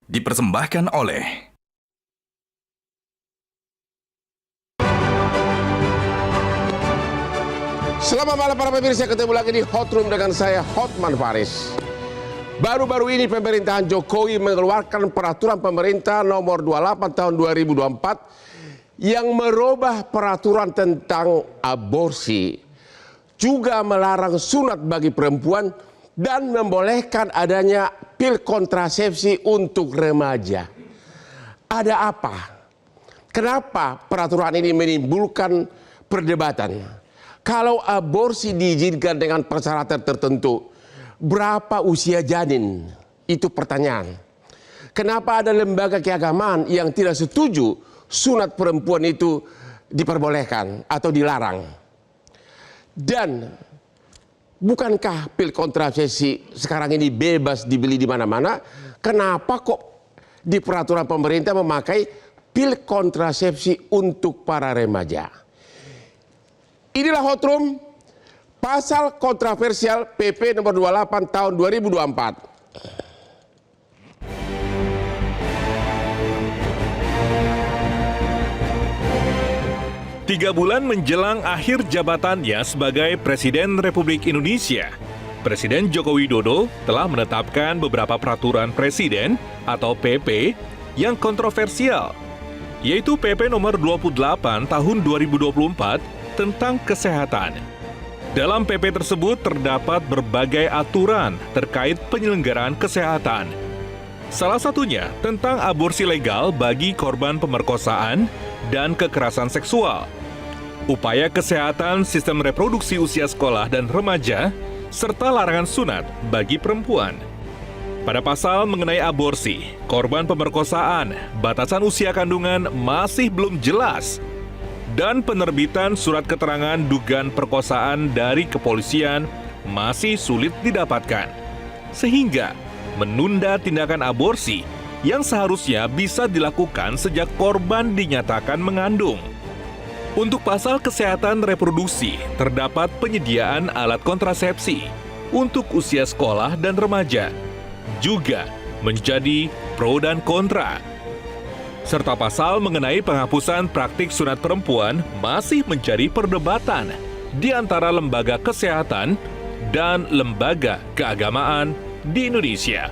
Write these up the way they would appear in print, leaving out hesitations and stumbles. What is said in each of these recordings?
Dipersembahkan oleh Selamat malam para pemirsa, ketemu lagi di Hot Room dengan saya Hotman Paris. Baru-baru ini pemerintahan Jokowi mengeluarkan peraturan pemerintah nomor 28 tahun 2024 yang merubah peraturan tentang aborsi, juga melarang sunat bagi perempuan dan membolehkan adanya pil kontrasepsi untuk remaja. Ada apa? Kenapa peraturan ini menimbulkan perdebatan? Kalau aborsi diizinkan dengan persyaratan tertentu, berapa usia janin? Itu pertanyaan. Kenapa ada lembaga keagamaan yang tidak setuju sunat perempuan itu diperbolehkan atau dilarang? Dan bukankah pil kontrasepsi sekarang ini bebas dibeli di mana-mana? Kenapa kok di peraturan pemerintah memakai pil kontrasepsi untuk para remaja? Inilah Hot Room, pasal kontroversial PP nomor 28 tahun 2024. 3 bulan menjelang akhir jabatannya sebagai Presiden Republik Indonesia, Presiden Joko Widodo telah menetapkan beberapa peraturan presiden atau PP yang kontroversial, yaitu PP nomor 28 tahun 2024 tentang kesehatan. Dalam PP tersebut terdapat berbagai aturan terkait penyelenggaraan kesehatan. Salah satunya tentang aborsi legal bagi korban pemerkosaan dan kekerasan seksual, upaya kesehatan sistem reproduksi usia sekolah dan remaja, serta larangan sunat bagi perempuan. Pada pasal mengenai aborsi, korban pemerkosaan, batasan usia kandungan masih belum jelas, dan penerbitan surat keterangan dugaan perkosaan dari kepolisian masih sulit didapatkan, sehingga menunda tindakan aborsi yang seharusnya bisa dilakukan sejak korban dinyatakan mengandung. Untuk pasal kesehatan reproduksi, terdapat penyediaan alat kontrasepsi untuk usia sekolah dan remaja, juga menjadi pro dan kontra. Serta pasal mengenai penghapusan praktik sunat perempuan masih menjadi perdebatan di antara lembaga kesehatan dan lembaga keagamaan di Indonesia.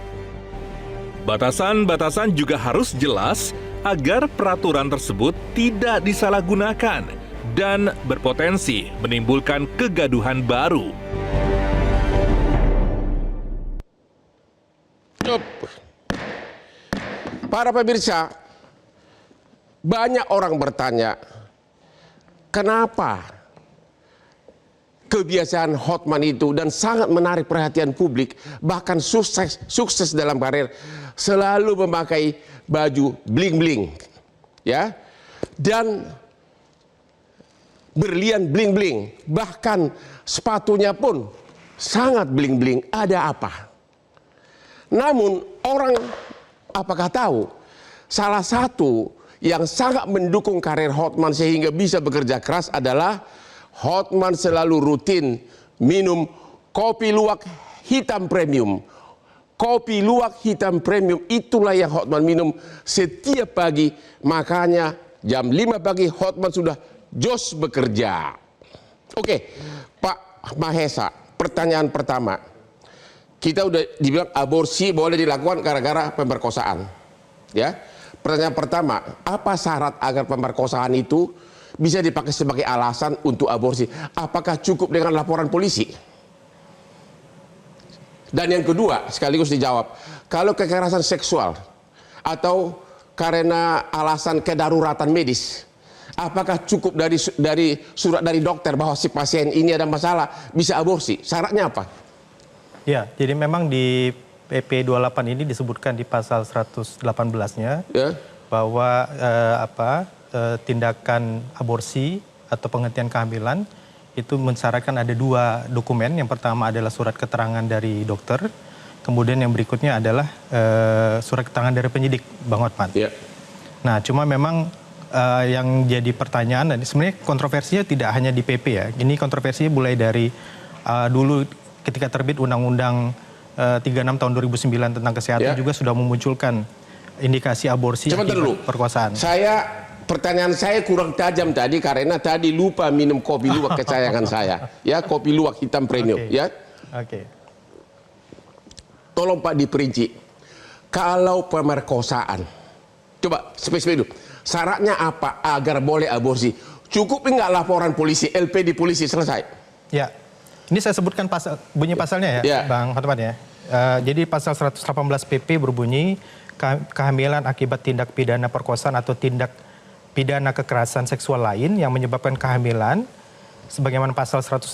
Batasan-batasan juga harus jelas agar peraturan tersebut tidak disalahgunakan dan berpotensi menimbulkan kegaduhan baru. Para pemirsa, banyak orang bertanya, kenapa kebiasaan Hotman itu dan sangat menarik perhatian publik, bahkan sukses dalam karir, selalu memakai baju bling-bling, ya, dan berlian bling-bling, bahkan sepatunya pun sangat bling-bling. Ada apa? Namun orang apakah tahu salah satu yang sangat mendukung karir Hotman sehingga bisa bekerja keras adalah Hotman selalu rutin minum kopi luwak hitam premium. Kopi luwak hitam premium itulah yang Hotman minum setiap pagi. Makanya jam 5 pagi Hotman sudah jos bekerja. Oke, Pak Mahesa, pertanyaan pertama. Kita udah dibilang aborsi boleh dilakukan gara-gara pemerkosaan. Ya. Pertanyaan pertama, apa syarat agar pemerkosaan itu bisa dipakai sebagai alasan untuk aborsi? Apakah cukup dengan laporan polisi? Dan yang kedua, sekaligus dijawab, kalau kekerasan seksual atau karena alasan kedaruratan medis, apakah cukup dari surat dari dokter bahwa si pasien ini ada masalah bisa aborsi? Syaratnya apa? Ya, jadi memang di PP 28 ini disebutkan di pasal 118-nya ya, bahwa tindakan aborsi atau penghentian kehamilan itu mensyaratkan ada 2 dokumen. Yang pertama adalah surat keterangan dari dokter, kemudian yang berikutnya adalah surat keterangan dari penyidik, Bang Hotman. Ya. Nah, cuma memang yang jadi pertanyaan, dan sebenarnya kontroversinya tidak hanya di PP ya. Ini kontroversinya mulai dari dulu ketika terbit Undang-Undang 36 tahun 2009 tentang kesehatan juga sudah memunculkan indikasi aborsi Sebentar akibat dulu. perkosaan. Pertanyaan saya kurang tajam tadi karena tadi lupa minum kopi luwak kesayangan saya. Ya, kopi luwak hitam premium. Oke. Ya. Oke. Tolong Pak diperinci. Kalau pemerkosaan, coba spesifik dulu. Syaratnya apa agar boleh aborsi? Cukup enggak laporan polisi, LPD polisi selesai? Ya, ini saya sebutkan bunyi pasalnya ya, Ya. Bang Hotman ya. Jadi pasal 118 PP berbunyi kehamilan akibat tindak pidana perkosaan atau tindak pidana kekerasan seksual lain yang menyebabkan kehamilan, sebagaimana pasal 116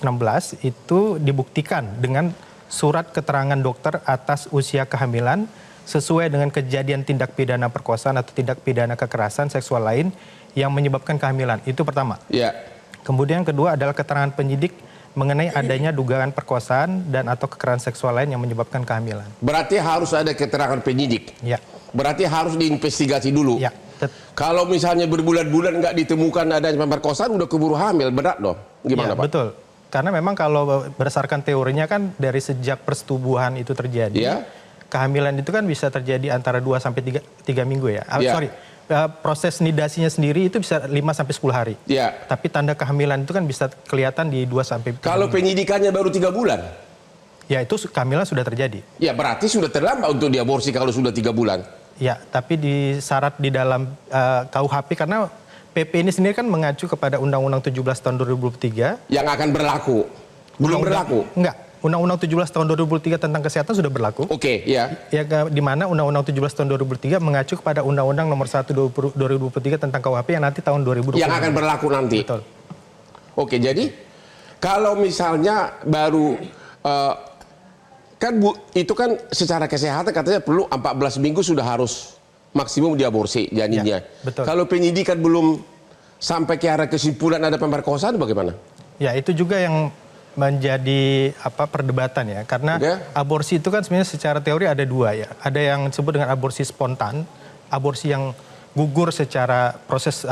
itu dibuktikan dengan surat keterangan dokter atas usia kehamilan sesuai dengan kejadian tindak pidana perkosaan atau tindak pidana kekerasan seksual lain yang menyebabkan kehamilan. Itu pertama. Ya. Kemudian kedua adalah keterangan penyidik mengenai adanya dugaan perkosaan dan atau kekerasan seksual lain yang menyebabkan kehamilan. Berarti harus ada keterangan penyidik. Ya. Berarti harus diinvestigasi dulu. Ya. Kalau misalnya berbulan-bulan nggak ditemukan adanya pemerkosaan, udah keburu hamil, berat dong. Gimana Ya, Pak? betul. Karena memang kalau berdasarkan teorinya kan dari sejak persetubuhan itu terjadi, Ya. kehamilan itu kan bisa terjadi antara 2 sampai 3 minggu ya. Ya. Proses nidasinya sendiri itu bisa 5 sampai 10 hari. Ya. Tapi tanda kehamilan itu kan bisa kelihatan di 2 sampai 3 Kalau minggu. penyidikannya baru 3 bulan, Ya, itu kehamilan sudah terjadi. ya berarti sudah terlambat untuk diaborsi kalau sudah 3 bulan. Ya, tapi disyarat di dalam KUHP karena PP ini sendiri kan mengacu kepada Undang-Undang 17 tahun 2023. Yang akan berlaku. Belum berlaku. Enggak. Undang-Undang 17 tahun 2003 tentang kesehatan sudah berlaku. Oke, ya. Ya, di mana Undang-Undang 17 tahun 2003 mengacu kepada Undang-Undang Nomor 1 2023 tentang KUHP yang nanti tahun 2020. Yang akan berlaku nanti. Betul. Oke, jadi kalau misalnya baru itu kan secara kesehatan katanya perlu 14 minggu sudah harus maksimum diaborsi janinnya. Ya, betul. Kalau penyidikan belum sampai ke arah kesimpulan ada pemerkosaan bagaimana? Ya, itu juga yang menjadi perdebatan ya, karena aborsi itu kan sebenarnya secara teori ada dua ya. Ada yang disebut dengan aborsi spontan, aborsi yang gugur secara proses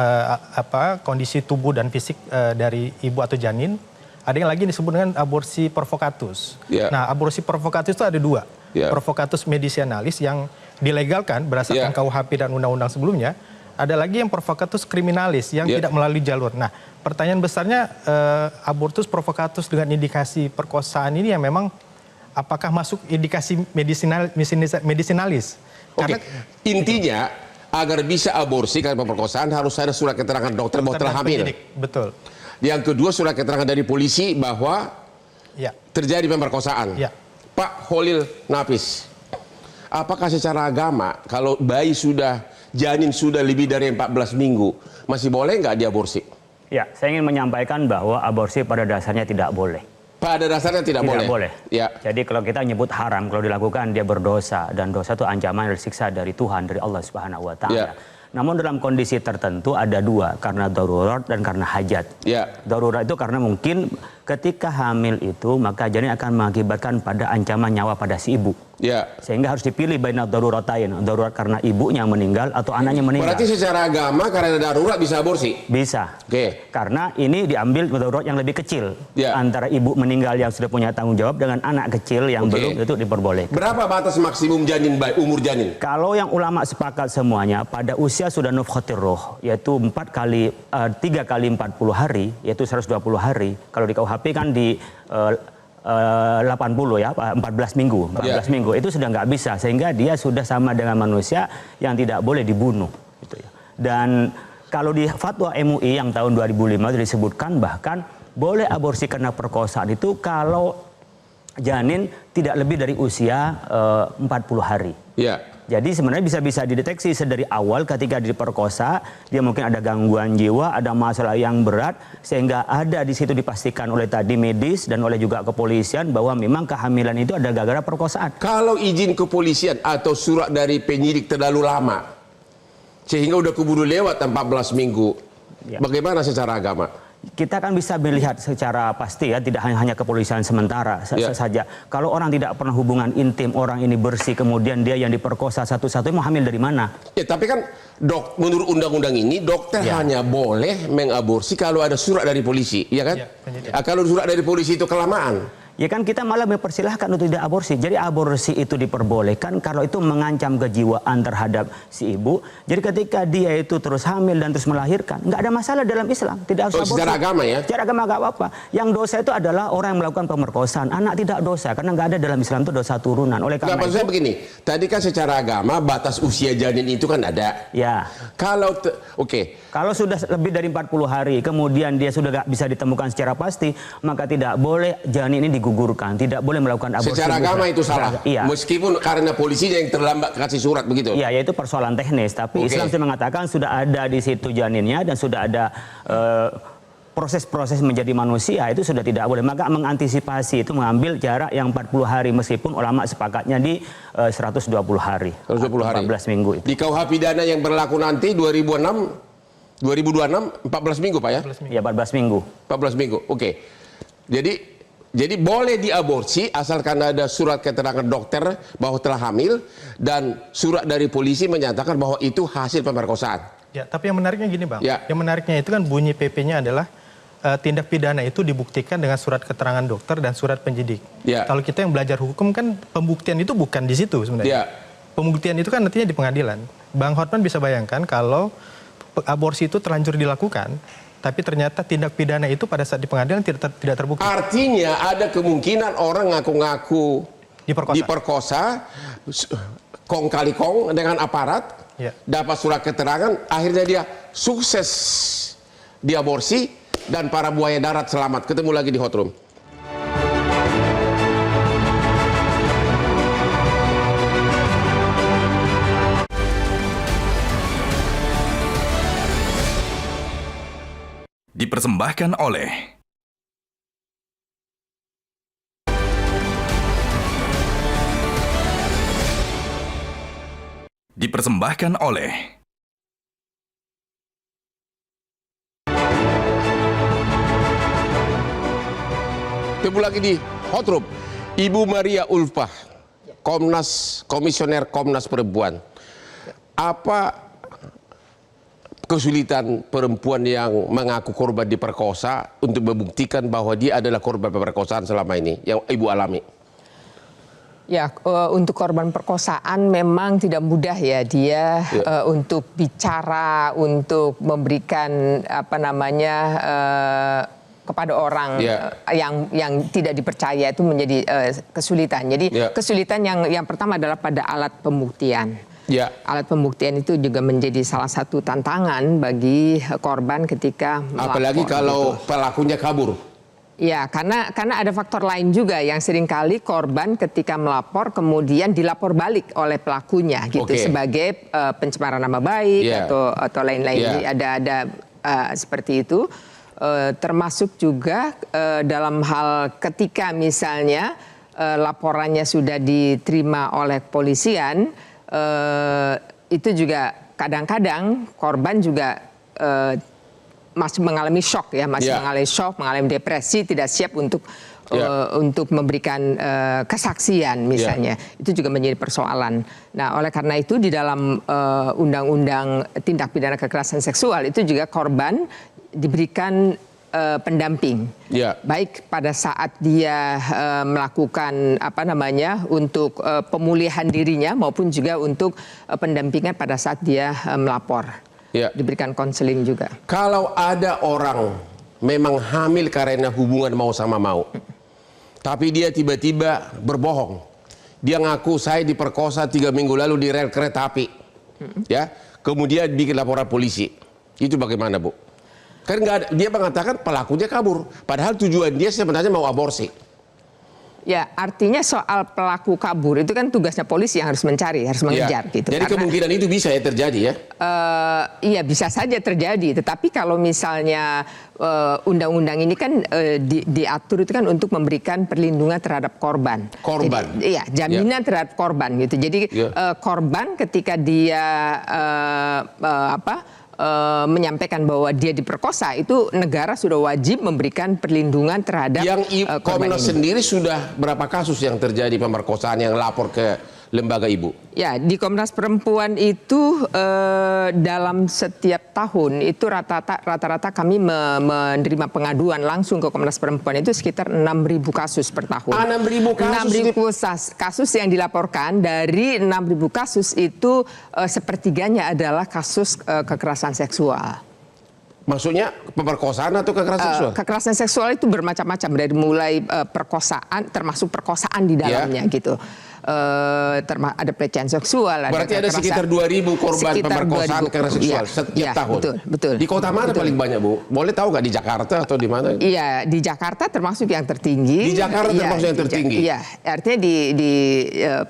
kondisi tubuh dan fisik dari ibu atau janin. Ada yang lagi disebut dengan aborsi provocatus. Yeah. Nah, aborsi provocatus itu ada dua. Yeah. Provocatus medicinalis yang dilegalkan berdasarkan KUHP dan undang-undang sebelumnya. Ada lagi yang provocatus criminalis yang tidak melalui jalur. Nah, pertanyaan besarnya abortus provocatus dengan indikasi perkosaan ini yang memang apakah masuk indikasi medisinalis? Oke. Intinya agar bisa aborsi karena pemerkosaan harus ada surat keterangan dokter bahwa telah hamil. Betul. Yang kedua surat keterangan dari polisi bahwa terjadi pemerkosaan. Ya. Pak Holil Nafis, apakah secara agama kalau bayi janin sudah lebih dari 14 minggu masih boleh nggak diaborsi? Ya, saya ingin menyampaikan bahwa aborsi pada dasarnya tidak boleh. Pada dasarnya tidak boleh. Ya. Jadi kalau kita nyebut haram, kalau dilakukan dia berdosa, dan dosa itu ancaman dari siksa dari Tuhan, dari Allah Subhanahu Wa Taala. Ya. Namun dalam kondisi tertentu ada dua, karena darurat dan karena hajat. Ya. Darurat itu karena mungkin ketika hamil itu maka janin akan mengakibatkan pada ancaman nyawa pada si ibu. Ya. Sehingga harus dipilih baina daruratain, darurat karena ibunya meninggal atau anaknya meninggal. Berarti secara agama karena darurat bisa aborsi? Bisa. Oke. Karena ini diambil darurat yang lebih kecil. Ya. Antara ibu meninggal yang sudah punya tanggung jawab dengan anak kecil yang belum, itu diperbolehkan. Berapa batas maksimum umur janin? Kalau yang ulama sepakat semuanya pada usia sudah nufkhatir roh, yaitu 3 kali 40 hari, yaitu 120 hari. Kalau di KUHP kan di 80 ya, 14 minggu. 14 minggu itu sudah nggak bisa, sehingga dia sudah sama dengan manusia yang tidak boleh dibunuh. Gitu ya. Dan kalau di fatwa MUI yang tahun 2005 disebutkan bahkan boleh aborsi karena perkosaan itu kalau janin tidak lebih dari usia 40 hari. Ya. Jadi sebenarnya bisa dideteksi sedari awal ketika diperkosa, dia mungkin ada gangguan jiwa, ada masalah yang berat, sehingga ada di situ dipastikan oleh tadi medis dan oleh juga kepolisian bahwa memang kehamilan itu ada gara-gara perkosaan. Kalau izin kepolisian atau surat dari penyidik terlalu lama, sehingga udah keburu lewat 14 minggu, bagaimana secara agama? Kita kan bisa melihat secara pasti ya, tidak hanya kepolisian sementara saja. Kalau orang tidak pernah hubungan intim, orang ini bersih, kemudian dia yang diperkosa satu-satunya mau hamil dari mana? Ya, tapi kan menurut undang-undang ini dokter hanya boleh mengaborsi kalau ada surat dari polisi, ya kan? Ya, Kalau surat dari polisi itu kelamaan. Ya kan kita malah mempersilahkan untuk tidak aborsi. Jadi aborsi itu diperbolehkan kalau itu mengancam kejiwaan terhadap si ibu. Jadi ketika dia itu terus hamil dan terus melahirkan, nggak ada masalah dalam Islam. Tidak harus aborsi. Secara agama ya? Secara agama nggak apa-apa. Yang dosa itu adalah orang yang melakukan pemerkosaan. Anak tidak dosa karena nggak ada dalam Islam itu dosa turunan. Oleh karena maksud saya begini, tadi kan secara agama batas usia janin itu kan ada. Ya. Kalau Kalau sudah lebih dari 40 hari, kemudian dia sudah nggak bisa ditemukan secara pasti, maka tidak boleh janin ini digugurkan, tidak boleh melakukan aborsi. Secara agama itu salah. Iya. Meskipun karena polisinya yang terlambat kasih surat begitu. Iya, yaitu persoalan teknis. Tapi Islam sudah mengatakan sudah ada di situ janinnya dan sudah ada proses-proses menjadi manusia, itu sudah tidak boleh. Maka mengantisipasi itu mengambil jarak yang 40 hari meskipun ulama sepakatnya di 120 hari. 120 hari. 14 minggu itu. Di KUH pidana yang berlaku nanti 2026 14 minggu Pak ya? Ya 14 minggu. 14 minggu. Oke. Jadi boleh diaborsi asalkan ada surat keterangan dokter bahwa telah hamil dan surat dari polisi menyatakan bahwa itu hasil pemerkosaan. Ya, tapi yang menariknya gini Bang. Ya. Yang menariknya itu kan bunyi PP-nya adalah tindak pidana itu dibuktikan dengan surat keterangan dokter dan surat penyidik. Ya. Kalau kita yang belajar hukum kan pembuktian itu bukan di situ sebenarnya. Ya. Pembuktian itu kan nantinya di pengadilan. Bang Hotman bisa bayangkan kalau aborsi itu terlanjur dilakukan, tapi ternyata tindak pidana itu pada saat di pengadilan tidak terbukti. Artinya ada kemungkinan orang ngaku-ngaku diperkosa, kong kali kong dengan aparat, ya. Dapat surat keterangan, akhirnya dia sukses diaborsi dan para buaya darat selamat. Ketemu lagi di Hot Room. Dipersembahkan oleh Ketemu lagi di Hot Room. Ibu Maria Ulfah, Komisioner Komnas Perempuan. Apa kesulitan perempuan yang mengaku korban diperkosa untuk membuktikan bahwa dia adalah korban pemerkosaan selama ini yang ibu alami? Ya, untuk korban perkosaan memang tidak mudah ya dia untuk bicara, untuk memberikan kepada orang yang tidak dipercaya itu menjadi kesulitan. Jadi kesulitan yang pertama adalah pada alat pembuktian. Ya. Alat pembuktian itu juga menjadi salah satu tantangan bagi korban ketika melapor. Apalagi kalau pelakunya kabur. Ya, karena ada faktor lain juga yang seringkali korban ketika melapor kemudian dilapor balik oleh pelakunya gitu sebagai pencemaran nama baik atau lain-lain. Jadi ada seperti itu. Termasuk juga dalam hal ketika misalnya laporannya sudah diterima oleh kepolisian. Itu juga kadang-kadang korban juga masih mengalami shock ya, mengalami shock, mengalami depresi, tidak siap untuk memberikan kesaksian misalnya. Itu juga menjadi persoalan. Nah, oleh karena itu di dalam Undang-Undang Tindak Pidana Kekerasan Seksual itu juga korban diberikan pendamping, baik pada saat dia melakukan untuk pemulihan dirinya maupun juga untuk pendampingan pada saat dia melapor, diberikan konseling juga. Kalau ada orang memang hamil karena hubungan mau sama mau, tapi dia tiba-tiba berbohong, dia ngaku saya diperkosa 3 minggu lalu di rel kereta api, kemudian bikin laporan polisi, itu bagaimana Bu? Kan nggak ada, dia mengatakan pelakunya kabur, padahal tujuan dia sebenarnya mau aborsi. Ya, artinya soal pelaku kabur itu kan tugasnya polisi yang harus mencari, harus mengejar gitu. Jadi kemungkinan itu bisa ya terjadi ya? Iya, bisa saja terjadi. Tetapi kalau misalnya undang-undang ini kan diatur itu kan untuk memberikan perlindungan terhadap korban. Iya, jaminan terhadap korban gitu. Jadi korban ketika dia menyampaikan bahwa dia diperkosa, itu negara sudah wajib memberikan perlindungan terhadap yang korban Komnas ini. Sendiri sudah berapa kasus yang terjadi pemerkosaan yang lapor ke lembaga ibu? Ya, di Komnas Perempuan itu dalam setiap tahun itu rata-rata kami menerima pengaduan langsung ke Komnas Perempuan itu sekitar 6.000 kasus per tahun. 6.000 kasus? 6.000 kasus yang dilaporkan. Dari 6.000 kasus itu sepertiganya adalah kasus kekerasan seksual. Maksudnya pemerkosaan atau kekerasan seksual? Kekerasan seksual itu bermacam-macam, dari mulai perkosaan, termasuk perkosaan di dalamnya gitu. Ada pelecehan seksual. Berarti ada sekitar 2.000 korban pemerkosaan kekerasan seksual setiap tahun. Betul. Di kota mana paling banyak, Bu? Boleh tahu nggak, di Jakarta atau di mana? Iya, di Jakarta termasuk yang tertinggi. Di Jakarta termasuk yang tertinggi. Iya, artinya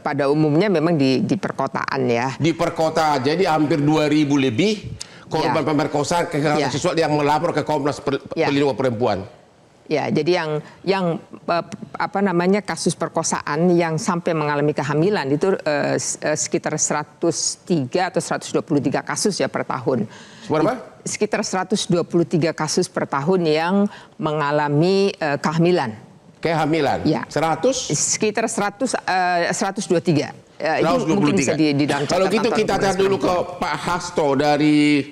pada umumnya memang di perkotaan ya. Di perkotaan, jadi hampir 2.000 lebih korban pemerkosaan kekerasan seksual yang melapor ke Komnas Perlindungan Perempuan. Ya, jadi yang kasus perkosaan yang sampai mengalami kehamilan itu sekitar 103 atau 123 kasus ya per tahun. Berapa? Sekitar 123 kasus per tahun yang mengalami kehamilan. Kehamilan? Ya. 100? Sekitar 123. Itu 123. mungkin bisa di dalam Kalau gitu kita tar dulu ke Pak Hasto dari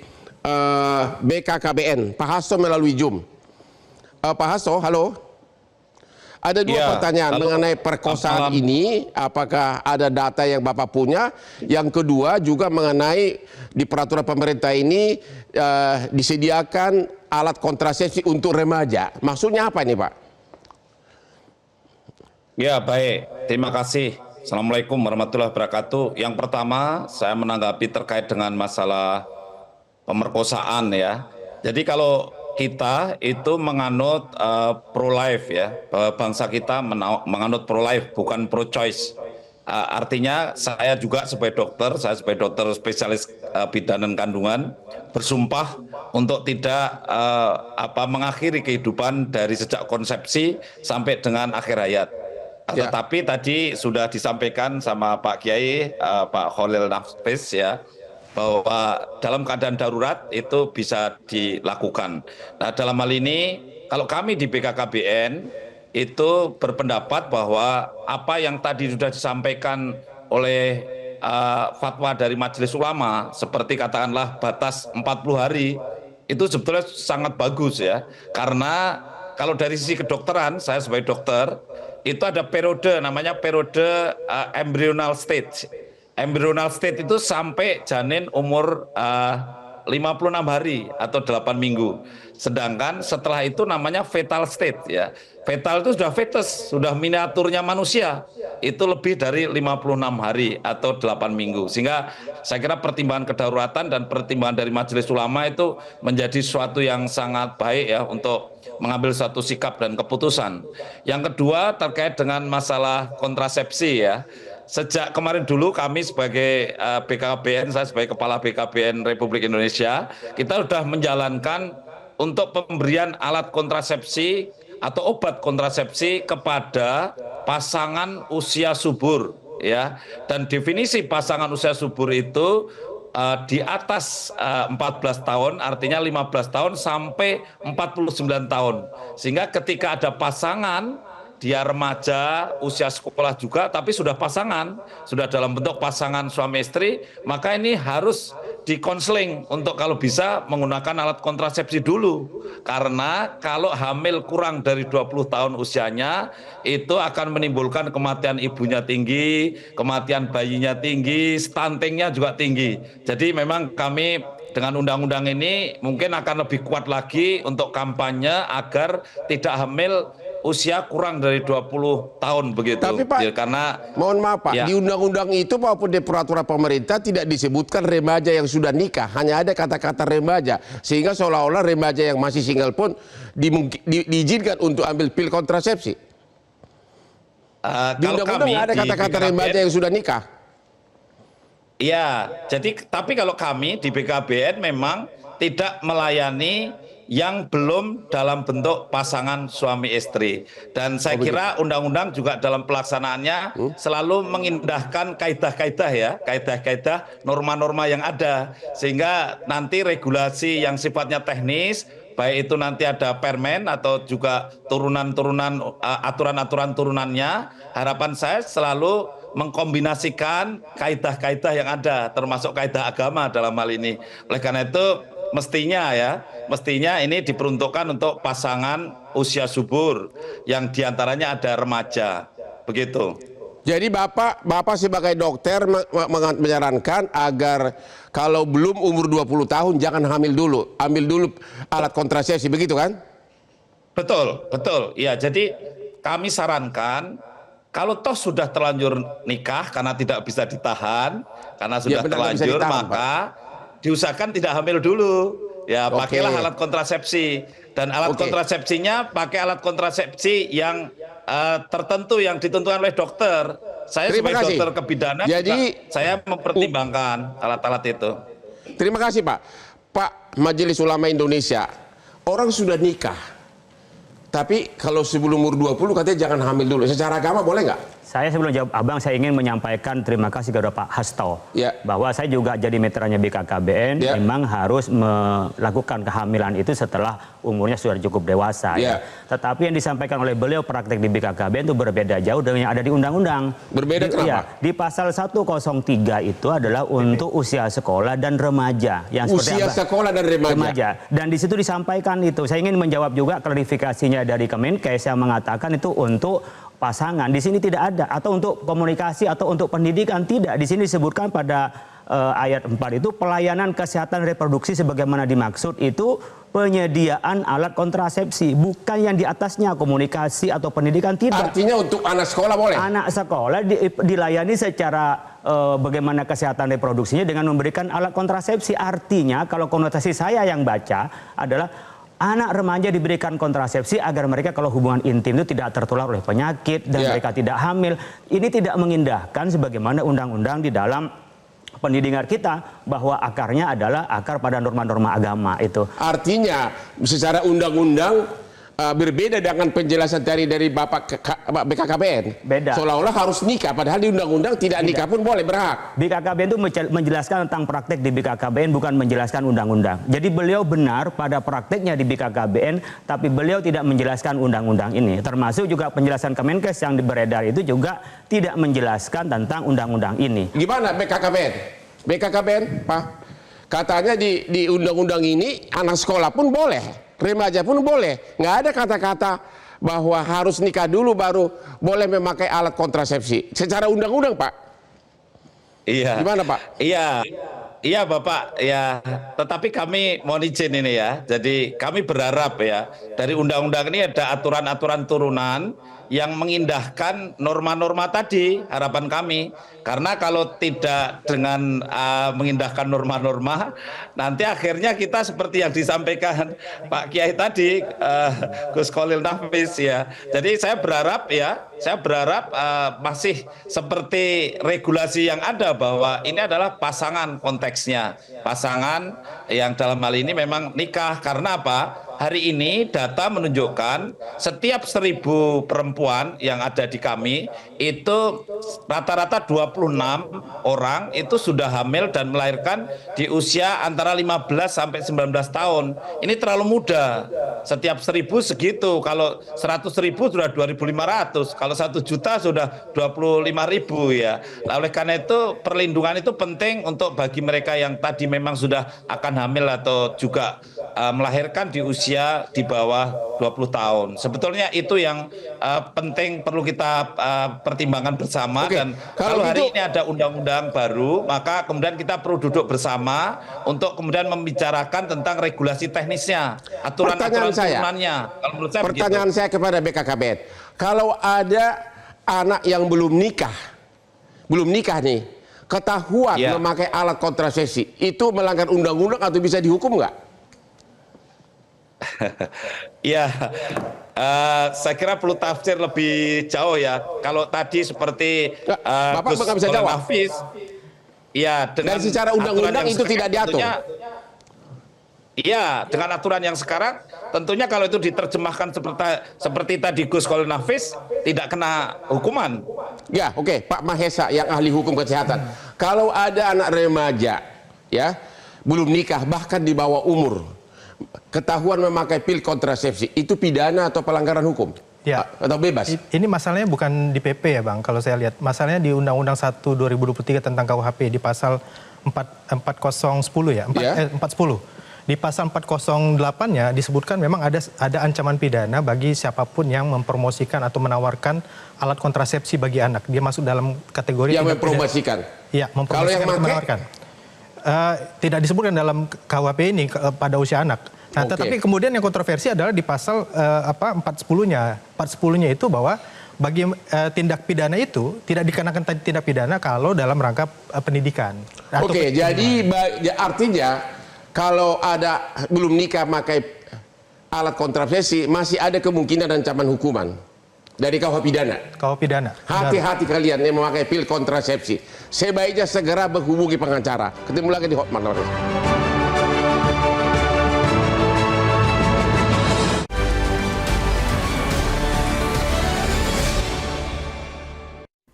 BKKBN. Pak Hasto melalui Zoom. Pak Hasto, halo. Ada dua pertanyaan mengenai perkosaan ini. Apakah ada data yang Bapak punya? Yang kedua juga mengenai di peraturan pemerintah ini disediakan alat kontrasepsi untuk remaja. Maksudnya apa ini, Pak? Ya, baik. Terima kasih. Assalamualaikum warahmatullahi wabarakatuh. Yang pertama, saya menanggapi terkait dengan masalah pemerkosaan ya. Jadi kalau kita itu menganut pro-life ya, bahwa bangsa kita menganut pro-life bukan pro-choice. Artinya saya juga sebagai dokter spesialis bidan dan kandungan bersumpah untuk tidak mengakhiri kehidupan dari sejak konsepsi sampai dengan akhir hayat. Tetapi tadi sudah disampaikan sama Pak Kiai, Pak Khalil Nafis ya, bahwa dalam keadaan darurat itu bisa dilakukan. Nah, dalam hal ini kalau kami di BKKBN itu berpendapat bahwa apa yang tadi sudah disampaikan oleh fatwa dari Majelis Ulama seperti katakanlah batas 40 hari itu sebetulnya sangat bagus ya. Karena kalau dari sisi kedokteran, saya sebagai dokter itu ada periode namanya periode embryonal stage. Embryonal state itu sampai janin umur 56 hari atau 8 minggu. Sedangkan setelah itu namanya fetal state ya. Fetal itu sudah fetus, sudah miniaturnya manusia. Itu lebih dari 56 hari atau 8 minggu. Sehingga saya kira pertimbangan kedaruratan dan pertimbangan dari Majelis Ulama itu menjadi suatu yang sangat baik ya untuk mengambil suatu sikap dan keputusan. Yang kedua terkait dengan masalah kontrasepsi ya. Sejak kemarin dulu kami sebagai BKKBN, saya sebagai Kepala BKKBN Republik Indonesia, kita sudah menjalankan untuk pemberian alat kontrasepsi atau obat kontrasepsi kepada pasangan usia subur ya. Dan definisi pasangan usia subur itu di atas 14 tahun, artinya 15 tahun sampai 49 tahun. Sehingga ketika ada pasangan dia remaja, usia sekolah juga, tapi sudah pasangan, sudah dalam bentuk pasangan suami istri, maka ini harus dikonseling untuk kalau bisa menggunakan alat kontrasepsi dulu. Karena kalau hamil kurang dari 20 tahun usianya, itu akan menimbulkan kematian ibunya tinggi, kematian bayinya tinggi, stuntingnya juga tinggi. Jadi memang kami dengan undang-undang ini mungkin akan lebih kuat lagi untuk kampanye agar tidak hamil usia kurang dari 20 tahun begitu. Tapi Pak, ya, karena mohon maaf Pak, ya, di undang-undang itu maupun di peraturan pemerintah tidak disebutkan remaja yang sudah nikah, hanya ada kata-kata remaja, sehingga seolah-olah remaja yang masih single pun diizinkan untuk ambil pil kontrasepsi. Di undang-undang nggak ada kata-kata remaja yang sudah nikah. Iya, jadi tapi kalau kami di BKBN memang tidak melayani yang belum dalam bentuk pasangan suami istri. Dan saya kira undang-undang juga dalam pelaksanaannya selalu mengindahkan kaidah-kaidah ya, kaidah-kaidah norma-norma yang ada. Sehingga nanti regulasi yang sifatnya teknis, baik itu nanti ada permen atau juga turunan-turunan aturan-aturan turunannya, harapan saya selalu mengkombinasikan kaidah-kaidah yang ada, termasuk kaidah agama dalam hal ini. Oleh karena itu mestinya ini diperuntukkan untuk pasangan usia subur yang diantaranya ada remaja, begitu. Jadi Bapak sebagai dokter menyarankan agar kalau belum umur 20 tahun jangan hamil dulu, ambil dulu alat kontrasepsi, begitu kan? Betul, betul. Ya, jadi kami sarankan kalau toh sudah terlanjur nikah karena tidak bisa ditahan, karena sudah terlanjur ditahan, maka diusahakan tidak hamil dulu. Ya, pakailah alat kontrasepsi, dan alat kontrasepsinya pakai alat kontrasepsi yang tertentu yang ditentukan oleh dokter. Saya sebagai dokter kebidanan juga saya mempertimbangkan alat-alat itu. Terima kasih Pak. Pak, Majelis Ulama Indonesia, orang sudah nikah, tapi kalau sebelum umur 20 katanya jangan hamil dulu. Secara agama boleh nggak? Saya sebelum jawab Abang, saya ingin menyampaikan terima kasih kepada Pak Hasto. Ya. Bahwa saya juga jadi metranya BKKBN, memang harus melakukan kehamilan itu setelah umurnya sudah cukup dewasa. Ya. Tetapi yang disampaikan oleh beliau praktek di BKKBN itu berbeda jauh dengan yang ada di undang-undang. Berbeda kenapa? Ya, di pasal 103 itu adalah untuk usia sekolah dan remaja. Yang usia sekolah dan remaja. Dan di situ disampaikan itu. Saya ingin menjawab juga klarifikasinya dari Kemenkes yang mengatakan itu untuk pasangan. Di sini tidak ada, atau untuk komunikasi atau untuk pendidikan tidak. Di sini disebutkan pada ayat 4 itu pelayanan kesehatan reproduksi sebagaimana dimaksud itu penyediaan alat kontrasepsi, bukan yang di atasnya komunikasi atau pendidikan, tidak. Artinya untuk anak sekolah boleh? Anak sekolah dilayani secara bagaimana kesehatan reproduksinya dengan memberikan alat kontrasepsi. Artinya kalau konotasi saya yang baca adalah anak remaja diberikan kontrasepsi agar mereka kalau hubungan intim itu tidak tertular oleh penyakit dan mereka tidak hamil. Ini tidak mengindahkan sebagaimana undang-undang di dalam pendidikan kita bahwa akarnya adalah akar pada norma-norma agama itu. Artinya secara undang-undang berbeda dengan penjelasan dari Bapak BKKBN. Beda. Seolah-olah harus nikah, padahal di undang-undang tidak nikah pun boleh, berhak. BKKBN itu menjelaskan tentang praktek di BKKBN, bukan menjelaskan undang-undang. Jadi beliau benar pada prakteknya di BKKBN, tapi beliau tidak menjelaskan undang-undang ini. Termasuk juga penjelasan Kemenkes yang beredar itu juga tidak menjelaskan tentang undang-undang ini. Gimana BKKBN? BKKBN, Pak, katanya di undang-undang ini anak sekolah pun boleh, remaja pun boleh. Nggak ada kata-kata bahwa harus nikah dulu baru boleh memakai alat kontrasepsi. Secara undang-undang, Pak. Iya. Gimana, Pak? Iya Bapak, ya. Tetapi kami mohon izin ini ya. Jadi kami berharap ya dari undang-undang ini ada aturan-aturan turunan yang mengindahkan norma-norma tadi, harapan kami. Karena kalau tidak dengan mengindahkan norma-norma, nanti akhirnya kita seperti yang disampaikan Pak Kiai tadi, Gus Khalil Nafis ya. Jadi saya berharap masih seperti regulasi yang ada bahwa ini adalah pasangan konteksnya. Pasangan yang dalam hal ini memang nikah. Karena apa? Hari ini data menunjukkan setiap 1000 perempuan yang ada di kami itu rata-rata 26 orang itu sudah hamil dan melahirkan di usia antara 15 sampai 19 tahun. Ini terlalu muda. Setiap 1000 segitu. Kalau 100.000 sudah 2.500. Kalau 1 juta sudah 25.000 ya. Oleh karena itu perlindungan itu penting untuk bagi mereka yang tadi memang sudah akan hamil atau juga melahirkan di usia di bawah 20 tahun. Sebetulnya itu yang penting perlu kita pertimbangkan bersama. Dan kalau hari ini ada undang-undang baru, maka kemudian kita perlu duduk bersama untuk kemudian membicarakan tentang regulasi teknisnya, aturan-aturan turunannya. Pertanyaan saya kepada BKKBN, kalau ada anak yang belum nikah nih, ketahuan memakai alat kontrasepsi, itu melanggar undang-undang atau bisa dihukum nggak? Ya, saya kira perlu tafsir lebih jauh ya. Kalau tadi seperti Bapak nggak bisa jawab. Hafiz, ya dengan dan secara undang-undang itu tidak diatur. Iya, dengan aturan yang sekarang, tentunya kalau itu diterjemahkan seperti tadi Gus Khalil Nafis, tidak kena hukuman. Ya, oke, Pak Mahesa yang ahli hukum kesehatan. Kalau ada anak remaja, ya, belum nikah, bahkan di bawah umur, ketahuan memakai pil kontrasepsi, itu pidana atau pelanggaran hukum? Ya. Atau bebas? Ini masalahnya bukan di PP ya Bang, kalau saya lihat. Masalahnya di Undang-Undang 1 2023 tentang KUHP di pasal 4010 ya, 410. Di pasal 408-nya disebutkan memang ada ancaman pidana bagi siapapun yang mempromosikan atau menawarkan alat kontrasepsi bagi anak. Dia masuk dalam kategori yang mempromosikan. Iya, mempromosikan. Kalau yang atau menawarkan. Tidak disebutkan dalam KUHP ini pada usia anak. Nah, tetapi kemudian yang kontroversi adalah di pasal 410-nya. 410-nya itu bahwa bagi tindak pidana itu tidak dikenakan tindak pidana kalau dalam rangka pendidikan. Oke, jadi artinya kalau ada belum nikah pakai alat kontrasepsi masih ada kemungkinan ancaman hukuman dari KUH pidana. KUH pidana. Hati-hati kalian yang memakai pil kontrasepsi. Sebaiknya segera menghubungi pengacara. Ketemu lagi di Hotman.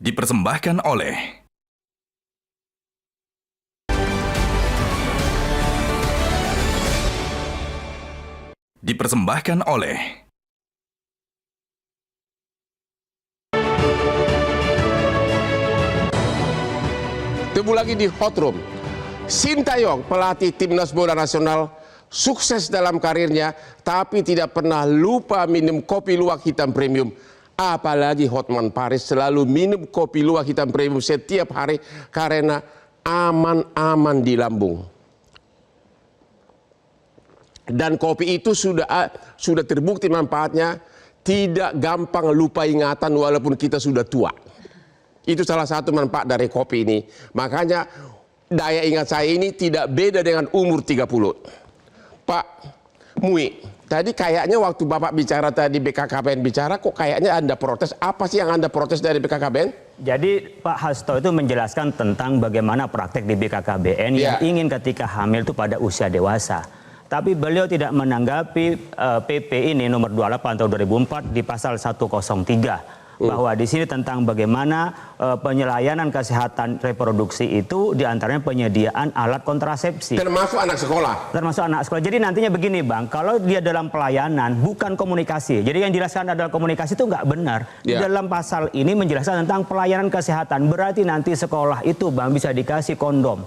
Dipersembahkan oleh Ketemu lagi di Hot Room. Sintayong, pelatih timnas bola nasional, sukses dalam karirnya, tapi tidak pernah lupa minum kopi luwak hitam premium. Apalagi Hotman Paris selalu minum kopi luwak hitam premium setiap hari karena aman-aman di lambung. Dan kopi itu sudah terbukti manfaatnya, tidak gampang lupa ingatan walaupun kita sudah tua. Itu salah satu manfaat dari kopi ini. Makanya daya ingat saya ini tidak beda dengan umur 30. Pak Mui, tadi kayaknya waktu Bapak bicara tadi BKKBN bicara, kok kayaknya Anda protes. Apa sih yang Anda protes dari BKKBN? Jadi Pak Hasto itu menjelaskan tentang bagaimana praktek di BKKBN yang ingin ketika hamil itu pada usia dewasa. Tapi beliau tidak menanggapi PP ini nomor 28 tahun 2004 di pasal 103. Bahwa di sini tentang bagaimana penyelayanan kesehatan reproduksi itu diantaranya penyediaan alat kontrasepsi. Termasuk anak sekolah. Termasuk anak sekolah. Jadi nantinya begini Bang, kalau dia dalam pelayanan bukan komunikasi. Jadi yang dijelaskan adalah komunikasi itu nggak benar. Di dalam pasal ini menjelaskan tentang pelayanan kesehatan. Berarti nanti sekolah itu Bang bisa dikasih kondom.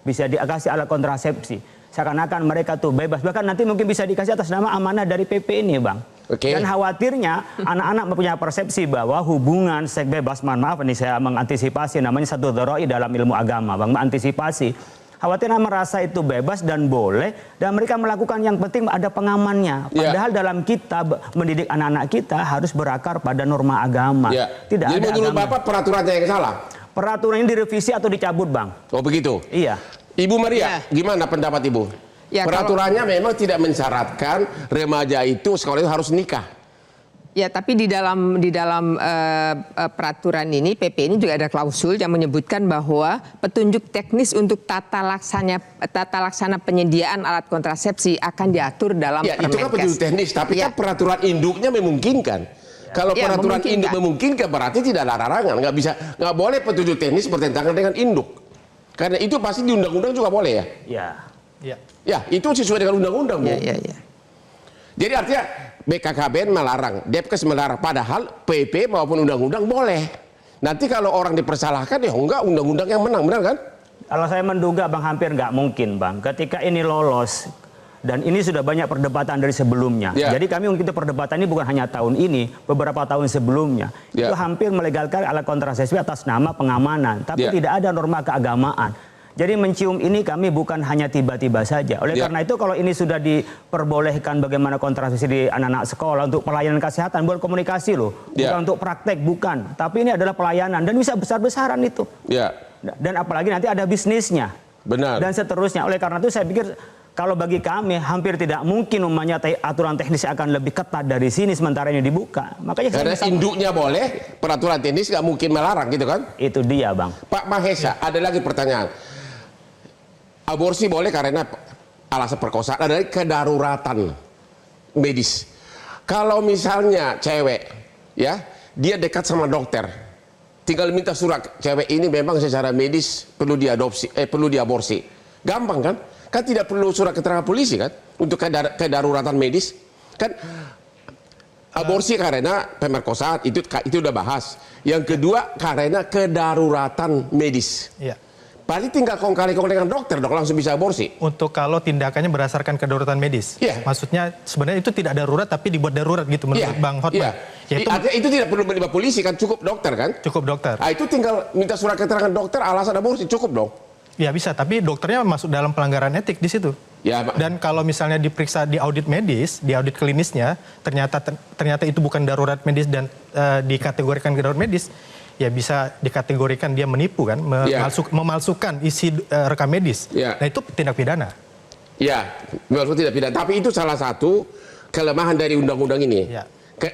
Bisa dikasih alat kontrasepsi. Seakan-akan mereka tuh bebas. Bahkan nanti mungkin bisa dikasih atas nama amanah dari PP ini Bang. Dan khawatirnya anak-anak mempunyai persepsi bahwa hubungan seks bebas, mohon maaf ini saya mengantisipasi, namanya satu dzaroi dalam ilmu agama Bang, mengantisipasi. Khawatirnya merasa itu bebas dan boleh dan mereka melakukan yang penting ada pengamannya. Padahal dalam kita mendidik anak-anak kita harus berakar pada norma agama. Tidak Jadi ada menurut agama. Bapak peraturannya yang salah? Peraturan ini direvisi atau dicabut Bang. Oh begitu? Iya. Ibu Maria, gimana pendapat Ibu? Ya, peraturannya memang tidak mensyaratkan remaja itu sekolah itu harus nikah. Ya, tapi di dalam peraturan ini, PP ini juga ada klausul yang menyebutkan bahwa petunjuk teknis untuk tata laksana penyediaan alat kontrasepsi akan diatur dalam Permenkes. Itu kan petunjuk teknis, tapi kan peraturan induknya memungkinkan. Kalau peraturan induk memungkinkan berarti tidak ada larangan, nggak boleh petunjuk teknis bertentangan dengan induk. Karena itu pasti di undang-undang juga boleh ya. Ya, itu sesuai dengan undang-undang, Bu. Jadi artinya BKKBN melarang, Depkes melarang, padahal PP maupun undang-undang boleh. Nanti kalau orang dipersalahkan ya enggak, undang-undang yang menang, benar kan? Kalau saya menduga Bang hampir nggak mungkin Bang. Ketika ini lolos dan ini sudah banyak perdebatan dari sebelumnya. Jadi kami mungkin perdebatan ini bukan hanya tahun ini, beberapa tahun sebelumnya. Itu hampir melegalkan alat kontrasepsi atas nama pengamanan, tapi tidak ada norma keagamaan. Jadi mencium ini kami bukan hanya tiba-tiba saja. Oleh karena itu kalau ini sudah diperbolehkan bagaimana kontrasepsi di anak-anak sekolah untuk pelayanan kesehatan, bukan komunikasi loh. Bukan untuk praktek, bukan. Tapi ini adalah pelayanan dan bisa besar-besaran itu. Dan apalagi nanti ada bisnisnya. Benar. Dan seterusnya. Oleh karena itu saya pikir kalau bagi kami hampir tidak mungkin umumnya aturan teknis akan lebih ketat dari sini sementara ini dibuka. Makanya karena induknya boleh, peraturan teknis nggak mungkin melarang gitu kan? Itu dia Bang. Pak Mahesa, ada lagi pertanyaan. Aborsi boleh karena alasan perkosaan, ada kedaruratan medis. Kalau misalnya cewek, ya, dia dekat sama dokter, tinggal minta surat cewek ini memang secara medis perlu diadopsi, perlu diaborsi, gampang kan? Kan tidak perlu surat keterangan polisi kan untuk kedaruratan medis, kan? Aborsi karena pemerkosaan itu udah bahas. Yang kedua karena kedaruratan medis. Iya. Paling tinggal kong-kali-kong dengan dokter, dok langsung bisa aborsi. Untuk kalau tindakannya berdasarkan kedaruratan medis, maksudnya sebenarnya itu tidak darurat tapi dibuat darurat gitu menurut Bang Hotman. Artinya itu tidak perlu melibat polisi kan, cukup dokter kan? Cukup dokter. Ah, itu tinggal minta surat keterangan dokter alasan aborsi, cukup dong. Ya bisa, tapi dokternya masuk dalam pelanggaran etik di situ. Ya, dan kalau misalnya diperiksa di audit medis, di audit klinisnya, ternyata itu bukan darurat medis dan dikategorikan darurat medis, ya bisa dikategorikan dia menipu kan, memalsukan isi rekam medis. Nah itu tindak pidana. Ya, maksud tidak pidana. Tapi itu salah satu kelemahan dari undang-undang ini.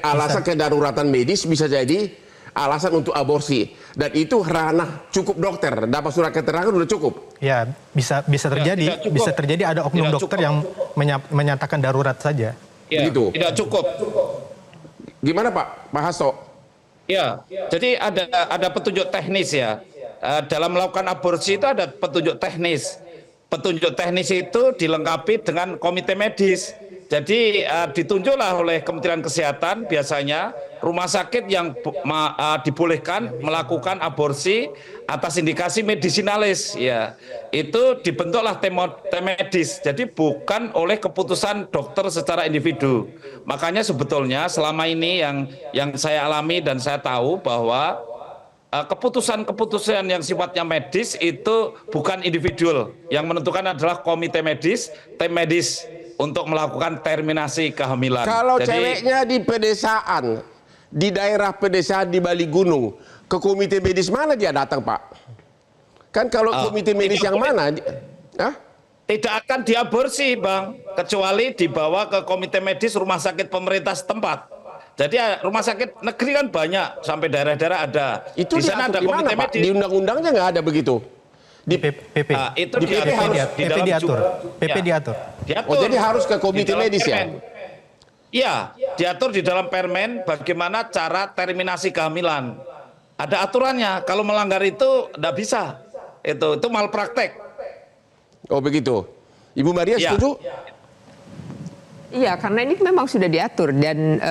Alasan kedaruratan medis bisa jadi alasan untuk aborsi, dan itu ranah cukup dokter, dapat surat keterangan udah cukup. Ya bisa terjadi, bisa terjadi ada oknum dokter yang menyatakan darurat saja. Ya, begitu. Tidak cukup. Gimana Pak Hasto? Ya, jadi ada petunjuk teknis ya. Dalam melakukan aborsi itu ada petunjuk teknis. Petunjuk teknis itu dilengkapi dengan komite medis. Jadi ditunjuklah oleh Kementerian Kesehatan biasanya rumah sakit yang dibolehkan melakukan aborsi atas indikasi medisinalis. Ya, itu dibentuklah tim medis. Jadi bukan oleh keputusan dokter secara individu. Makanya sebetulnya selama ini yang saya alami dan saya tahu bahwa keputusan-keputusan yang sifatnya medis itu bukan individual. Yang menentukan adalah komite medis, tim medis untuk melakukan terminasi kehamilan. Kalau ceweknya di pedesaan, di daerah pedesaan di Bali Gunung, ke komite medis mana dia datang, Pak? Kan kalau komite medis yang mana? Tidak akan diaborsi, Bang, kecuali dibawa ke komite medis rumah sakit pemerintah setempat. Jadi rumah sakit negeri kan banyak, sampai daerah-daerah ada. Itu di sana ada komite medis. Di undang-undangnya nggak ada begitu. Di PP. Itu di PP diatur. PP diatur. Oh, jadi harus ke komite medis ya? Iya, diatur di dalam permen bagaimana cara terminasi kehamilan. Ada aturannya. Kalau melanggar itu tidak bisa. Itu malpraktek. Oh begitu. Ibu Maria setuju? Iya, karena ini memang sudah diatur dan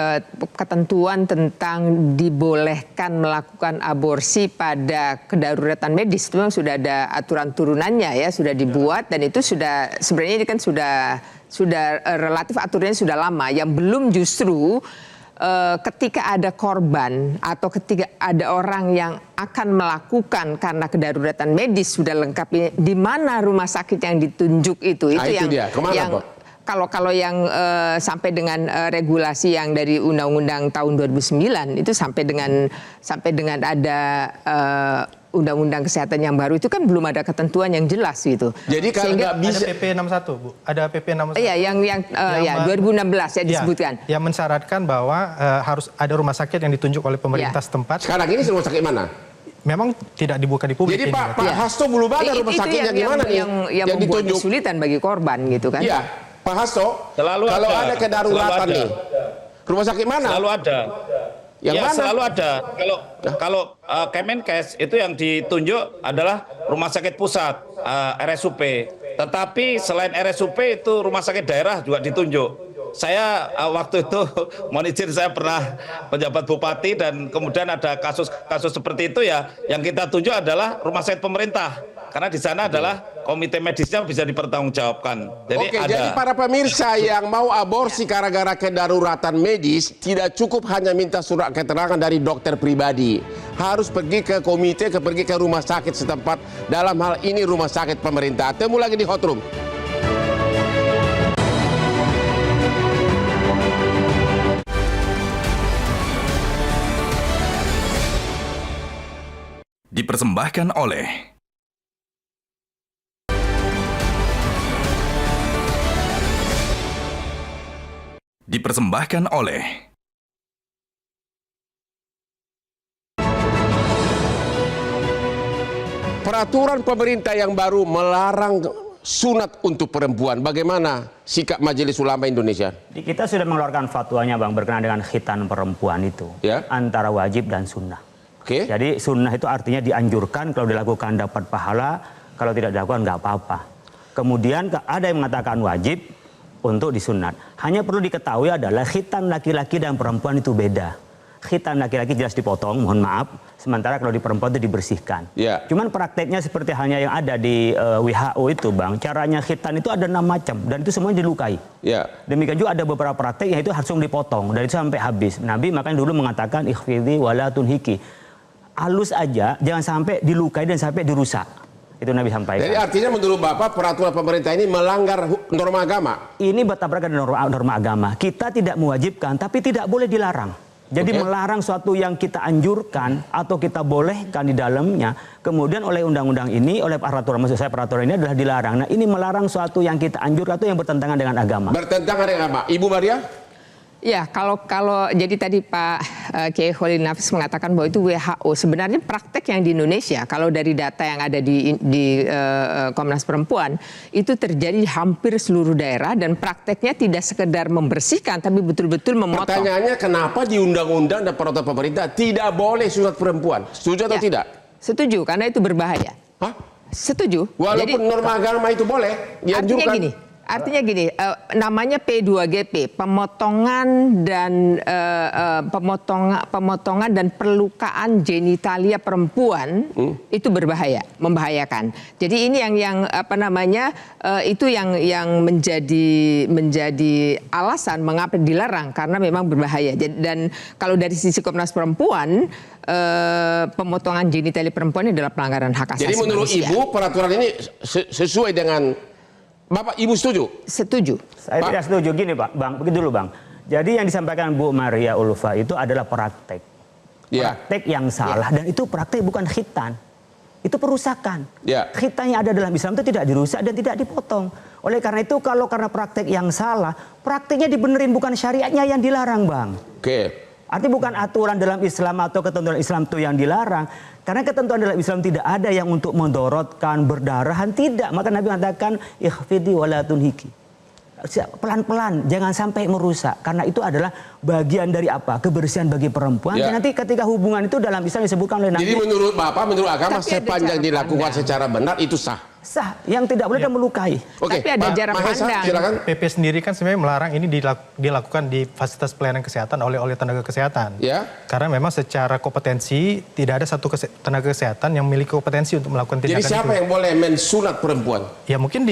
ketentuan tentang dibolehkan melakukan aborsi pada kedaruratan medis itu memang sudah ada aturan turunannya ya, sudah dibuat dan itu sudah sebenarnya ini kan sudah relatif aturannya sudah lama. Yang belum justru ketika ada korban atau ketika ada orang yang akan melakukan karena kedaruratan medis sudah lengkap, di mana rumah sakit yang ditunjuk itu yang dia. Kemana, Pak? Kalau yang sampai dengan regulasi yang dari Undang-Undang tahun 2009 itu sampai dengan ada Undang-Undang Kesehatan yang baru itu kan belum ada ketentuan yang jelas gitu. Jadi kalau nggak bisa ada PP 61, Bu. Ada PP 61. Iya, yang 2016 ya disebutkan. Yang mensyaratkan bahwa harus ada rumah sakit yang ditunjuk oleh pemerintah setempat. Sekarang ini rumah sakit mana? Memang tidak dibuka di publik. Jadi Pak Hasto belum ada rumah sakitnya gimana nih? Yang membuat kesulitan bagi korban gitu kan? Iya. Pak Hasto, kalau ada kedaruratan nih, rumah sakit mana? Selalu ada. Yang mana? Selalu ada. Kalau Kemenkes itu yang ditunjuk adalah rumah sakit pusat, RSUP. Tetapi selain RSUP itu rumah sakit daerah juga ditunjuk. Saya waktu itu mohon izin, saya pernah penjabat bupati dan kemudian ada kasus seperti itu ya, yang kita tunjuk adalah rumah sakit pemerintah. Karena di sana adalah komite medisnya bisa dipertanggungjawabkan. Jadi para pemirsa yang mau aborsi gara-gara kedaruratan medis tidak cukup hanya minta surat keterangan dari dokter pribadi. Harus pergi ke komite, pergi ke rumah sakit setempat. Dalam hal ini rumah sakit pemerintah. Temu lagi di Hot Room. Dipersembahkan oleh peraturan pemerintah yang baru melarang sunat untuk perempuan. Bagaimana sikap Majelis Ulama Indonesia? Kita sudah mengeluarkan fatwanya, Bang, berkenaan dengan khitan perempuan itu, antara wajib dan sunnah. Jadi sunnah itu artinya dianjurkan, kalau dilakukan dapat pahala, kalau tidak dilakukan nggak apa-apa. Kemudian ada yang mengatakan wajib, untuk disunat. Hanya perlu diketahui adalah khitan laki-laki dan perempuan itu beda. Khitan laki-laki jelas dipotong, mohon maaf. Sementara kalau di perempuan itu dibersihkan. Ya. Cuman prakteknya seperti halnya yang ada di WHO itu, Bang. Caranya khitan itu ada 6 macam dan itu semuanya dilukai. Ya. Demikian juga ada beberapa praktek yang itu langsung dipotong dan itu sampai habis. Nabi makanya dulu mengatakan ikhfidhi wala tunhiki. Halus aja, jangan sampai dilukai dan sampai dirusak. Itu Nabi sampaikan. Jadi artinya menurut Bapak peraturan pemerintah ini melanggar norma agama? Ini bertabrakan dengan norma agama. Kita tidak mewajibkan, tapi tidak boleh dilarang. Jadi melarang suatu yang kita anjurkan atau kita bolehkan di dalamnya, kemudian oleh undang-undang ini, oleh peraturan, maksud saya peraturan ini adalah dilarang. Nah ini melarang suatu yang kita anjurkan itu yang bertentangan dengan agama. Bertentangan dengan apa? Ibu Maria? Ya, kalau jadi tadi Pak Kiai Khalil Nafis mengatakan bahwa itu WHO. Sebenarnya praktek yang di Indonesia, kalau dari data yang ada di Komnas Perempuan, itu terjadi di hampir seluruh daerah dan prakteknya tidak sekedar membersihkan, tapi betul-betul memotong. Pertanyaannya kenapa di undang-undang dan peraturan pemerintah tidak boleh sunat perempuan? Setuju atau tidak? Setuju, karena itu berbahaya. Hah? Setuju. Walaupun norma agama itu boleh, dianjurkan. Artinya gini, namanya P2GP, pemotongan dan pemotongan dan perlukaan genitalia perempuan itu berbahaya, membahayakan. Jadi ini yang apa namanya itu yang menjadi alasan mengapa dilarang karena memang berbahaya. Dan kalau dari sisi Komnas Perempuan, pemotongan genitalia perempuan adalah pelanggaran hak asasi manusia. Jadi menurut Ibu peraturan ini sesuai dengan Bapak, Ibu setuju? Setuju. Saya tidak setuju. Gini Pak, Bang, begitu dulu Bang. Jadi yang disampaikan Bu Maria Ulfa itu adalah praktek. Praktek yang salah dan itu praktek bukan khitan. Itu perusakan. Khitan yang ada dalam Islam itu tidak dirusak dan tidak dipotong. Oleh karena itu kalau karena praktek yang salah, prakteknya dibenerin bukan syariatnya yang dilarang, Bang. Artinya bukan aturan dalam Islam atau ketentuan Islam itu yang dilarang. Karena ketentuan dalam Islam tidak ada yang untuk mendorotkan, berdarahan, tidak. Maka Nabi mengatakan, ikhfidhi wala tunhiki. Pelan-pelan, jangan sampai merusak. Karena itu adalah bagian dari apa? Kebersihan bagi perempuan. Dan nanti ketika hubungan itu dalam Islam disebutkan oleh Nabi. Jadi menurut Bapak, menurut agama, sepanjang dilakukan secara benar, itu sah? Sah, yang tidak boleh melukai. Tapi ada jarak pandang. Silakan. PP sendiri kan sebenarnya melarang ini dilakukan di fasilitas pelayanan kesehatan oleh tenaga kesehatan. Karena memang secara kompetensi tidak ada satu tenaga kesehatan yang memiliki kompetensi untuk melakukan tindakan itu. Jadi siapa yang boleh mensunat perempuan? Ya mungkin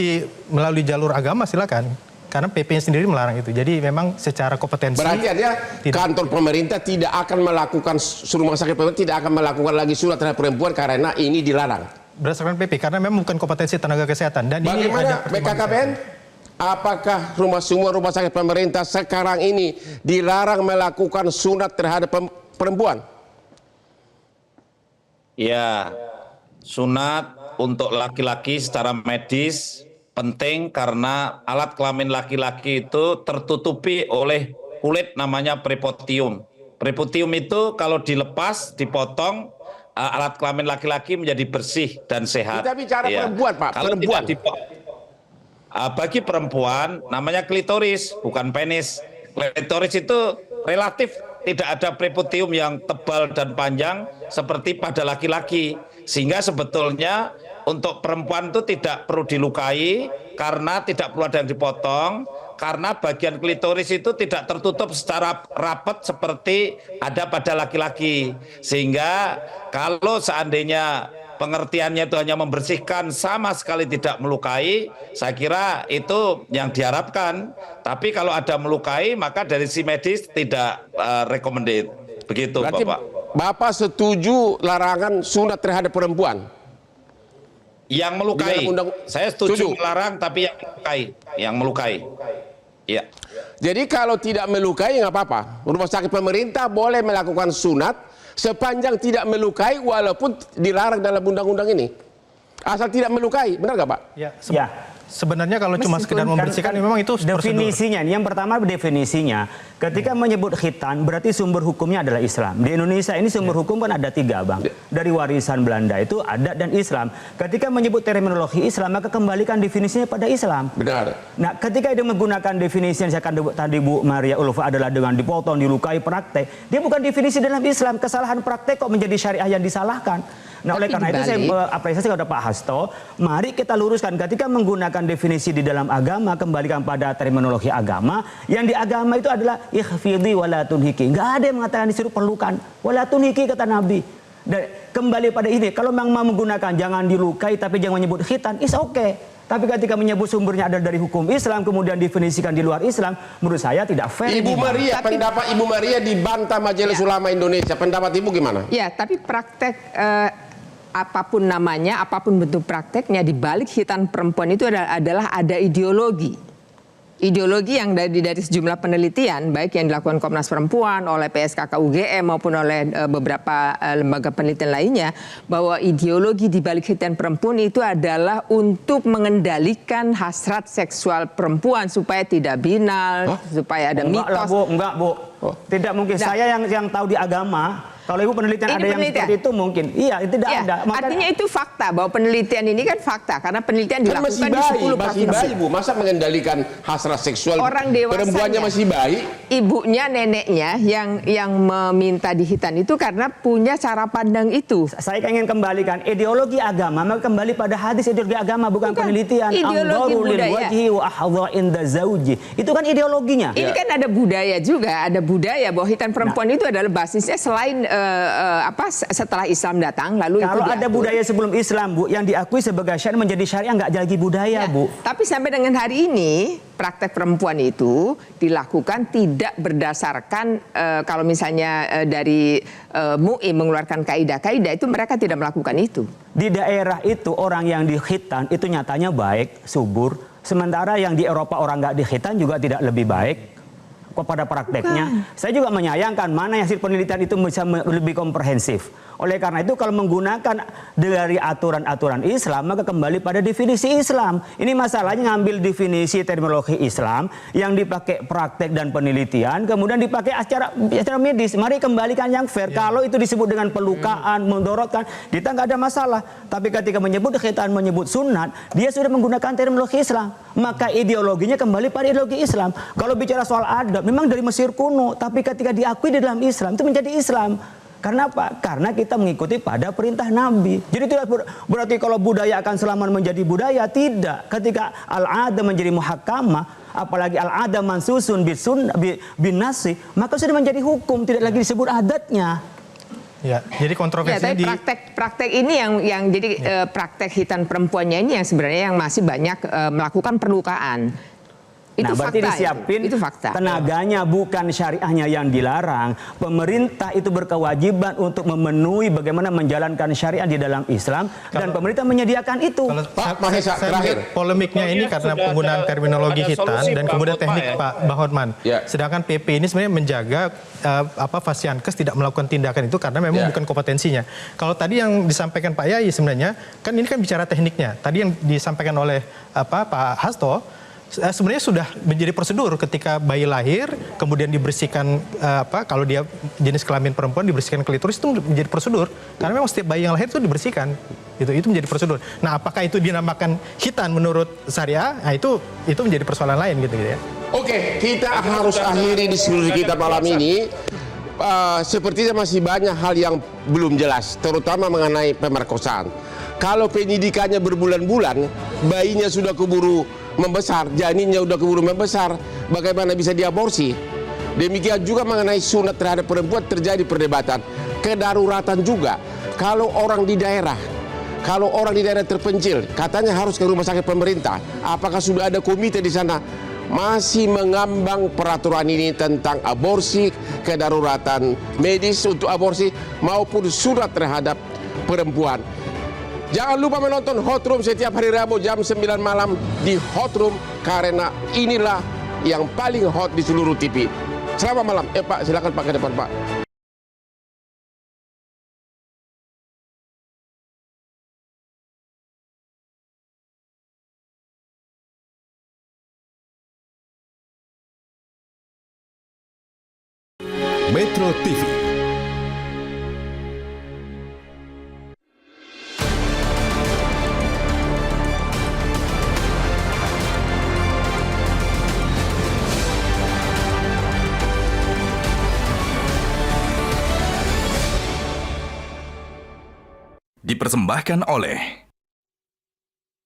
melalui jalur agama silakan. Karena PP-nya sendiri melarang itu. Jadi memang secara kompetensi. Berarti artinya kantor pemerintah tidak akan melakukan, rumah sakit pemerintah tidak akan melakukan lagi sunat terhadap perempuan karena ini dilarang. Berdasarkan PP, karena memang bukan kompetensi tenaga kesehatan. Dan bagaimana BKKBN? Apakah semua rumah sakit pemerintah sekarang ini dilarang melakukan sunat terhadap perempuan? Ya, sunat untuk laki-laki secara medis penting karena alat kelamin laki-laki itu tertutupi oleh kulit namanya prepotium. Prepotium itu kalau dilepas, dipotong, alat kelamin laki-laki menjadi bersih dan sehat. Kita bicara perempuan, Pak. Kalau perempuan. Bagi perempuan namanya klitoris, bukan penis. Klitoris itu relatif tidak ada prepotium yang tebal dan panjang seperti pada laki-laki. Sehingga sebetulnya untuk perempuan itu tidak perlu dilukai karena tidak perlu ada yang dipotong. Karena bagian klitoris itu tidak tertutup secara rapat seperti ada pada laki-laki. Sehingga kalau seandainya pengertiannya itu hanya membersihkan sama sekali tidak melukai, saya kira itu yang diharapkan. Tapi kalau ada melukai maka dari si medis tidak recommended. Begitu. Berarti Bapak. Bapak setuju larangan sunat terhadap perempuan? Yang melukai. Saya setuju melarang tapi yang melukai. Ya. Jadi kalau tidak melukai nggak apa-apa. Rumah sakit pemerintah boleh melakukan sunat sepanjang tidak melukai walaupun dilarang dalam undang-undang ini. Asal tidak melukai, benar nggak Pak? Ya. Sebenarnya kalau cuma sekedar membersihkan memang itu definisinya. Yang pertama definisinya, ketika menyebut khitan berarti sumber hukumnya adalah Islam. Di Indonesia ini sumber hukum kan ada 3, Bang. Dari warisan Belanda itu adat dan Islam. Ketika menyebut terminologi Islam maka kembalikan definisinya pada Islam. Benar. Nah, ketika dia menggunakan definisi yang saya katakan tadi Bu Maria Ulfa adalah dengan dipotong, dilukai, praktek, dia bukan definisi dalam Islam. Kesalahan praktek kok menjadi syariah yang disalahkan. Nah, oleh Tapi karena itu saya apresiasi kepada Pak Hasto, mari kita luruskan ketika menggunakan definisi di dalam agama, kembalikan pada terminologi agama, yang di agama itu adalah ikhfidhi wala tunhiki. Enggak ada yang mengatakan disuruh perlukan. Wala tunhiki kata Nabi. Dan kembali pada ini, kalau memang mau menggunakan jangan dilukai tapi jangan menyebut khitan, is okay. Tapi ketika menyebut sumbernya adalah dari hukum Islam, kemudian definisikan di luar Islam, menurut saya tidak fair. Ibu Maria, pendapat Ibu Maria dibantah Majelis Ulama Indonesia. Pendapat Ibu gimana? Ya, tapi praktek apapun namanya, apapun bentuk prakteknya, di balik khitan perempuan itu adalah ada ideologi. Ideologi yang dari sejumlah penelitian, baik yang dilakukan Komnas Perempuan, oleh PSKK UGM maupun oleh beberapa lembaga penelitian lainnya, bahwa ideologi di balik khitan perempuan itu adalah untuk mengendalikan hasrat seksual perempuan supaya tidak binal, supaya ada Enggak lah, mitos. Bu, enggak, Bu. Tidak mungkin. Nah. Saya yang tahu di agama. Kalau Ibu penelitian Ini ada yang penelitian. seperti itu mungkin. Iya, itu tidak Ya, ada. artinya itu fakta, bahwa penelitian ini kan fakta, karena penelitian Kan dilakukan masih di 10 masih provinsi. bayi Bu. Masa mengendalikan hasrat seksual Orang dewasanya. perempuannya masih bayi? Ibunya, neneknya yang meminta dihitan itu karena punya cara pandang itu. Saya ingin kembalikan ideologi agama, maka kembali pada hadis ideologi agama, bukan penelitian. Ideologi Anzaru lil budaya. wajhi wa ahdha inda zauji. Itu kan ideologinya. Ini kan ada budaya juga, ada budaya bahwa hitan perempuan itu adalah basisnya selain setelah Islam datang, lalu Kalau itu ada diatur. budaya sebelum Islam, Bu, yang diakui sebagai syariat menjadi syariah, nggak lagi budaya, Ya, Bu. tapi sampai dengan hari ini praktek perempuan itu dilakukan tidak berdasarkan kalau misalnya dari MUI mengeluarkan kaidah-kaidah itu, mereka tidak melakukan itu. Di daerah itu orang yang dikhitan itu nyatanya baik, subur. Sementara yang di Eropa orang nggak dikhitan juga tidak lebih baik pada prakteknya. Saya juga menyayangkan mana yang hasil penelitian itu bisa lebih komprehensif. Oleh karena itu kalau menggunakan dari aturan-aturan Islam, maka kembali pada definisi Islam. Ini masalahnya ngambil definisi terminologi Islam yang dipakai praktek dan penelitian, kemudian dipakai secara medis. Mari kembalikan yang fair. Kalau itu disebut dengan pelukaan, mendorotkan, kita nggak ada masalah. Tapi ketika menyebut khitan, menyebut sunat, dia sudah menggunakan terminologi Islam. Maka ideologinya kembali pada ideologi Islam. Kalau bicara soal adab, memang dari Mesir kuno, tapi ketika diakui di dalam Islam, itu menjadi Islam. Karena apa? Karena kita mengikuti pada perintah Nabi. Jadi tidak berarti kalau budaya akan selamanya menjadi budaya, tidak. Ketika al-ada menjadi muhakkamah, apalagi al-ada mansusun bin nasi, maka sudah menjadi hukum, tidak lagi disebut adatnya. Ya, jadi kontroversi tapi praktek ini yang jadi praktek hitan perempuannya ini yang sebenarnya yang masih banyak melakukan perlukaan. Itu Nah, berarti fakta, disiapin itu fakta. tenaganya, bukan syariahnya yang dilarang. Pemerintah itu berkewajiban untuk memenuhi bagaimana menjalankan syariah di dalam Islam, dan pemerintah menyediakan itu. Kalau Pak Mahesa, saya terakhir. melihat polemiknya ini karena penggunaan terminologi hitan dan kemudian teknik Pak Bahotman. Ya. Sedangkan PP ini sebenarnya menjaga Fasiankes tidak melakukan tindakan itu karena memang bukan kompetensinya. Kalau tadi yang disampaikan Pak Yai sebenarnya kan ini kan bicara tekniknya. Tadi yang disampaikan oleh Pak Hasto sebenarnya sudah menjadi prosedur ketika bayi lahir kemudian dibersihkan kalau dia jenis kelamin perempuan dibersihkan klitoris, itu menjadi prosedur karena memang setiap bayi yang lahir itu dibersihkan, itu menjadi prosedur. Nah, apakah itu dinamakan khitan menurut syariah? Nah, itu menjadi persoalan lain gitu ya. Oke, kita harus akhiri diskusi kita malam ini. Sepertinya masih banyak hal yang belum jelas, terutama mengenai pemerkosaan. Kalau penyidikannya berbulan-bulan, bayinya sudah keburu membesar, janinnya sudah keburu membesar, bagaimana bisa diaborsi? Demikian juga mengenai sunat terhadap perempuan terjadi perdebatan. Kedaruratan juga, kalau orang di daerah terpencil, katanya harus ke rumah sakit pemerintah. Apakah sudah ada komite di sana? Masih mengambang peraturan ini tentang aborsi, kedaruratan medis untuk aborsi maupun surat terhadap perempuan. Jangan lupa menonton Hot Room setiap hari Rabu jam 9 malam di Hot Room, karena inilah yang paling hot di seluruh TV. Selamat malam. Pak, silakan Pak ke depan, Pak. Metro TV. Dipersembahkan oleh